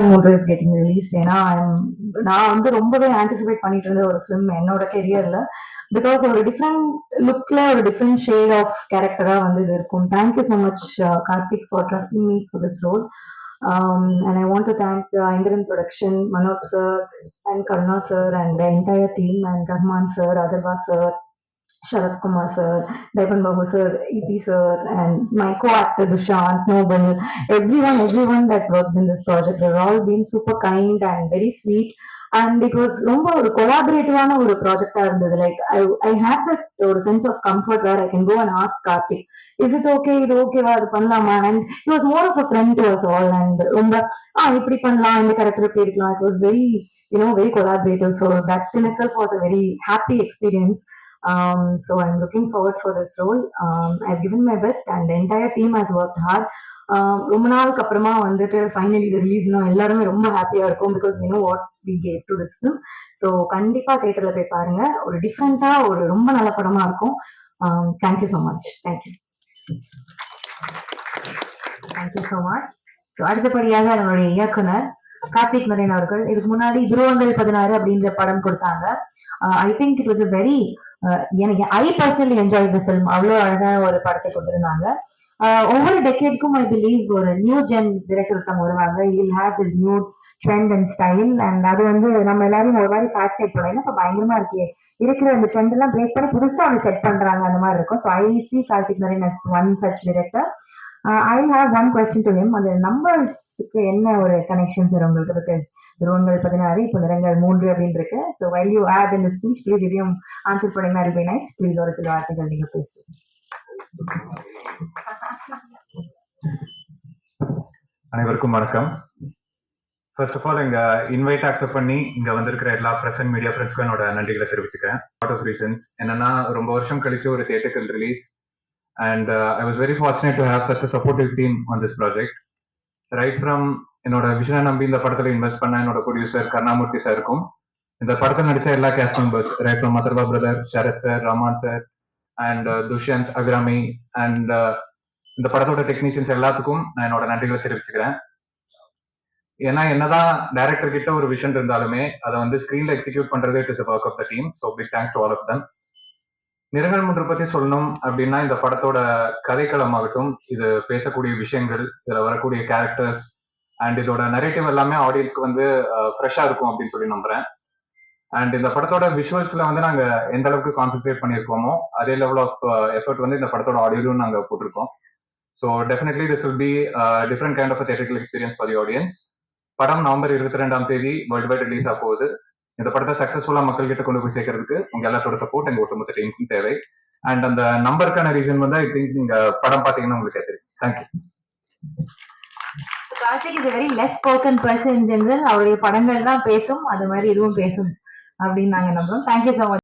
Motor is getting released. நான் வந்து ரொம்பவே ஆன்டிசிபேட் பண்ணிட்டு இருந்த ஒரு ஃபிலிம் என்னோட கெரியர்ல. பிகாஸ் ஒரு டிஃப்ரெண்ட் லுக்ல ஒரு டிஃப்ரெண்ட் ஷேட் ஆஃப் கேரக்டரா வந்து இது இருக்கும். Thank you so much Karthik for trusting me for this role. And I want to thank the Indian production, Manoj sir and Karuna sir and the entire team, and Rahman sir, Adarva sir, Sharat Kumar sir, Devan Babu sir, EP sir, and my co-actor Dushant, Noble, everyone that worked in this project, they've all been super kind and very sweet. And it was ரொம்ப ஒரு கொலாபரேட்டிவான ஒரு ப்ராஜெக்டா இருந்தது. Like I had that ஒரு sense of comfort where I can go and ask Karthik, is it okay, இது ஓகேவா, அது பண்ணலாமா? And it was more of a friend to us all. And ரொம்ப இப்படி பண்ணலாம், இந்த கேரக்டர் இப்படி இருக்கலாம். It was very very collaborative. So that in itself was a very happy experience. So I'm looking forward for this role. I've given my best and the entire team has worked hard. ரொம்ப நாளுக்கு அப்புறமா வந்துட்டு finally இது ரிலீஸ்னா எல்லாருமே ரொம்ப ஹாப்பியா இருக்கும். Because what we gave to this film. So கண்டிப்பா தியேட்டர்ல போய் பாருங்க. ஒரு டிஃப்ரெண்டா ஒரு ரொம்ப நல்ல படமா இருக்கும். Thank you so much. Thank you so much. So அடுத்தபடியாக நம்மளுடைய இயக்குனர் கார்த்திக் நரேன் அவர்கள் இதுக்கு முன்னாடி துருவங்கள் 16 அப்படின்ற படம் கொடுத்தாங்க. I think it was a very எனக்கு I personally enjoy the film. அவ்வளோ அழகான ஒரு படத்தை கொடுத்திருந்தாங்க. ஒவ்வொரு டெக்கேட்க்கும் ஐ பிலீவ் ஒரு நியூ ஜென் டிரெக்டர் ஒருத்தவங்க வருவாங்க. Will have this new trend and style. And அது வந்து நம்ம எல்லாரும் ஒரு மாதிரி ஃபேசினேட் பண்ணோம். என்ன பயங்கரமா இருக்கே, இருக்கிற அந்த ட்ரெண்ட் எல்லாம் பிரேக் பண்ணி புதுசா அவங்க செட் பண்றாங்க, அந்த மாதிரி இருக்கும். So I C Karthik Naren as one such director. I have one question to him. அந்த நம்பர்ஸ்க்கு என்ன ஒரு கனெக்ஷன் சார் உங்களுக்கு? பிகாஸ் துருவங்கள் 16 இப்போ நிறங்கள் 3 அப்படின்னு இருக்கு. So while you add in the speech, please இதையும் ஆன்சர் பண்ணீங்கன்னா it'll be nice. ப்ளீஸ் ஒரு சில வார்த்தைகள் நீங்க பேசுங்க. அனைவருக்கும் வணக்கம். ஃபர்ஸ்ட் ஆஃப் ஆல், இங்க இன்வைட் அக்செப்ட் பண்ணி இங்க வந்திருக்கிற எல்லா பிரசன்ட் மீடியா ஃப்ரெண்ட்ஸ்க்கும் என்னோட நன்றிகளை தெரிவிச்சுக்கிறேன். Lot of reasons. என்னன்னா, ரொம்ப வருஷம் கழிச்சு ஒரு தியேட்டர்கள் release, and I was very fortunate to have such a supportive team on this project. Right from என்னோட விஷனை நம்பி இந்த படத்துல இன்வெஸ்ட் பண்ண என்னோட ப்ரொடியூசர் கருணாமூர்த்தி சாருக்கும், இந்த படத்தில் நடிச்ச எல்லா cast members, right from Atharvaa brother, Sarath sir, Raman sir, and Dushyanth, Abhirami, and இந்த படத்தோட டெக்னீஷியன்ஸ் எல்லாத்துக்கும் நான் என்னோட நன்றிகளை தெரிவிச்சுக்கிறேன். ஏன்னா, என்னதான் டைரக்டர் கிட்ட ஒரு விஷன் இருந்தாலுமே அதை வந்து ஸ்கிரீன்ல எக்ஸிக்யூட் பண்றது it is work of the team. So big thanks to all of them. நிறங்கள் 3 பத்தி சொல்லணும் அப்படின்னா, இந்த படத்தோட கதைக்களம் ஆகட்டும், இது பேசக்கூடிய விஷயங்கள், இதுல வரக்கூடிய கேரக்டர்ஸ் அண்ட் இதோட நரேட்டிவ் எல்லாமே ஆடியன்ஸ்க்கு வந்து ஃப்ரெஷ்ஷா இருக்கும் அப்படின்னு சொல்லி நம்புறேன். அண்ட் இந்த படத்தோட விஷுவல்ஸ்ல வந்து நாங்க எந்த அளவுக்கு கான்சென்ட்ரேட் பண்ணியிருக்கோமோ அதே லெவல் ஆஃப் எஃபர்ட் வந்து இந்த படத்தோட ஆடியோலையும் நாங்க போட்டிருக்கோம். So definitely this will be different kind of theatrical experience for the audience. படம் நவம்பர் 22 வேர்ல்டு வைட் ரிலீஸ் ஆக போகுது. இந்த படத்தை சக்சஸ்ஃபுல்லா மக்கள் கிட்ட கொண்டு போய் சேர்க்கறதுக்கு உங்க எல்லாத்தோட சப்போர்ட் எங்க ஒட்டுமொத்த டீமுக்கும் தேவை. அண்ட் அந்த நம்பருக்கான ரீசன் வந்து ஐ திங்க் நீங்க படம் பாத்தீங்கன்னா உங்களுக்கு தெரியும். Thank you. Karthik is very less spoken person in general. அவருடைய படங்கள் தான் பேசும், அது மாதிரி இதுவும் பேசும் அப்படின்னு நாங்க நம்புறோம். Thank you so much.